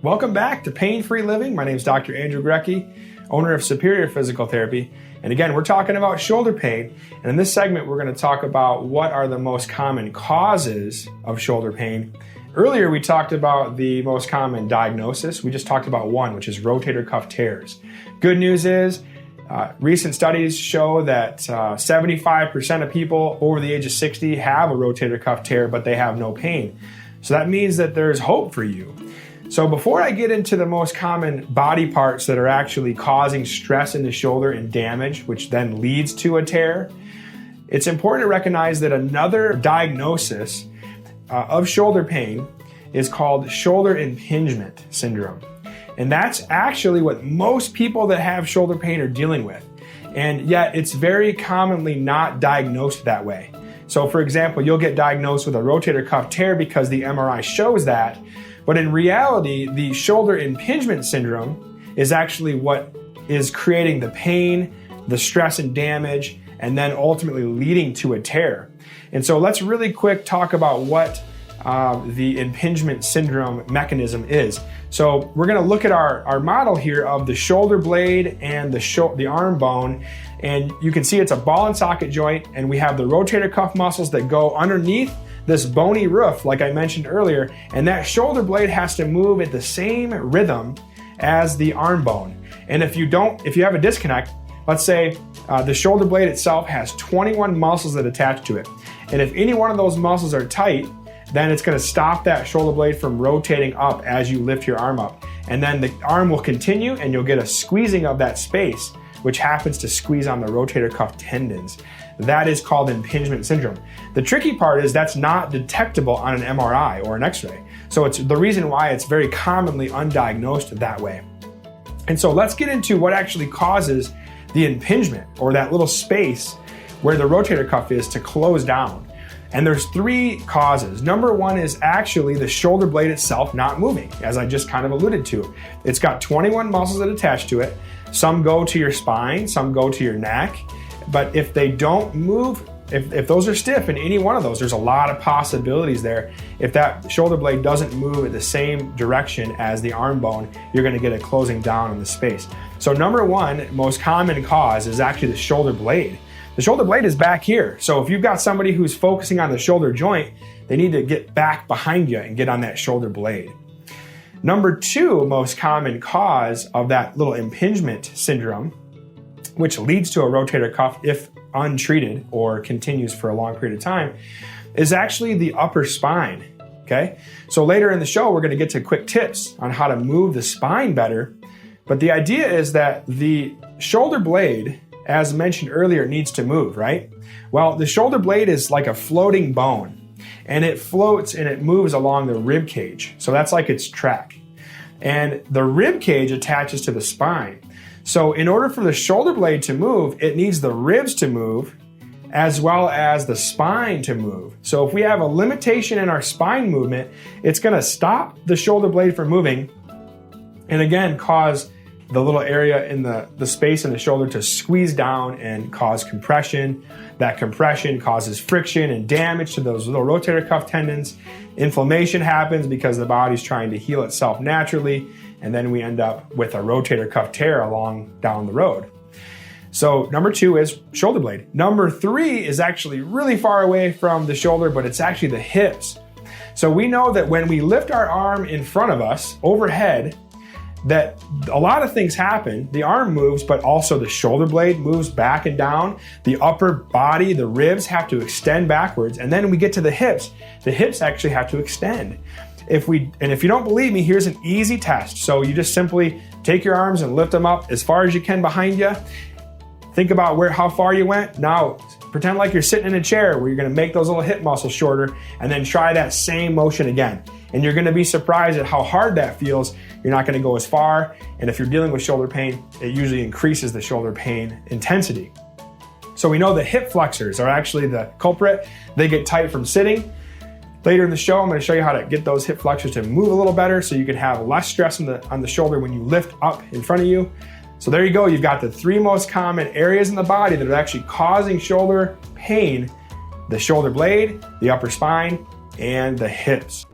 Welcome back to Pain-Free Living. My name is Dr. Andrew Grecki, owner of Superior Physical Therapy. And again, we're talking about shoulder pain. And in this segment, we're going to talk about what are the most common causes of shoulder pain. Earlier, we talked about the most common diagnosis. We just talked about one, which is rotator cuff tears. Good news is, recent studies show that 75% of people over the age of 60 have a rotator cuff tear, but they have no pain. So that means that there's hope for you. So before I get into the most common body parts that are actually causing stress in the shoulder and damage, which then leads to a tear, it's important to recognize that another diagnosis of shoulder pain is called shoulder impingement syndrome. And that's actually what most people that have shoulder pain are dealing with. And yet it's very commonly not diagnosed that way. So for example, you'll get diagnosed with a rotator cuff tear because the MRI shows that. But in reality, the shoulder impingement syndrome is actually what is creating the pain, the stress and damage, and then ultimately leading to a tear. And so let's really quick talk about what the impingement syndrome mechanism is. So we're going to look at our model here of the shoulder blade and the arm bone, and you can see it's a ball and socket joint, and we have the rotator cuff muscles that go underneath this bony roof, like I mentioned earlier, and that shoulder blade has to move at the same rhythm as the arm bone. And if you have a disconnect, let's say the shoulder blade itself has 21 muscles that attach to it, and if any one of those muscles are tight, then it's going to stop that shoulder blade from rotating up as you lift your arm up. And then the arm will continue and you'll get a squeezing of that space, which happens to squeeze on the rotator cuff tendons. That is called impingement syndrome. The tricky part is that's not detectable on an MRI or an X-ray. So it's the reason why it's very commonly undiagnosed that way. And so let's get into what actually causes the impingement, or that little space where the rotator cuff is, to close down. And there's three causes. Number one is actually the shoulder blade itself not moving, as I just kind of alluded to. It's got 21 muscles that attach to it. Some go to your spine, some go to your neck. But if they don't move, if those are stiff in any one of those, there's a lot of possibilities there. If that shoulder blade doesn't move at the same direction as the arm bone, you're going to get a closing down in the space. So number one, most common cause is actually the shoulder blade. The shoulder blade is back here. So if you've got somebody who's focusing on the shoulder joint, they need to get back behind you and get on that shoulder blade. Number two most common cause of that little impingement syndrome, which leads to a rotator cuff if untreated or continues for a long period of time, is actually the upper spine. Okay? So later in the show, we're going to get to quick tips on how to move the spine better. But the idea is that the shoulder blade, as mentioned earlier, needs to move, right? Well, the shoulder blade is like a floating bone, and it floats and it moves along the rib cage. So that's like its track. And the rib cage attaches to the spine. So in order for the shoulder blade to move, it needs the ribs to move as well as the spine to move. So if we have a limitation in our spine movement, it's going to stop the shoulder blade from moving, and again cause the little area in the space in the shoulder to squeeze down and cause compression. That compression causes friction and damage to those little rotator cuff tendons. Inflammation happens because the body's trying to heal itself naturally, and then we end up with a rotator cuff tear along down the road. So number two is shoulder blade. Number three is actually really far away from the shoulder, but it's actually the hips. So we know that when we lift our arm in front of us overhead, that a lot of things happen. The arm moves, but also the shoulder blade moves back and down. The upper body, the ribs have to extend backwards. And then we get to the hips. The hips actually have to extend. If you don't believe me, here's an easy test. So you just simply take your arms and lift them up as far as you can behind you. Think about how far you went. Now pretend like you're sitting in a chair where you're going to make those little hip muscles shorter, and then try that same motion again. And you're going to be surprised at how hard that feels. You're not going to go as far. And if you're dealing with shoulder pain, it usually increases the shoulder pain intensity. So we know the hip flexors are actually the culprit. They get tight from sitting. Later in the show, I'm going to show you how to get those hip flexors to move a little better so you can have less stress on the shoulder when you lift up in front of you. So there you go. You've got the three most common areas in the body that are actually causing shoulder pain: the shoulder blade, the upper spine, and the hips.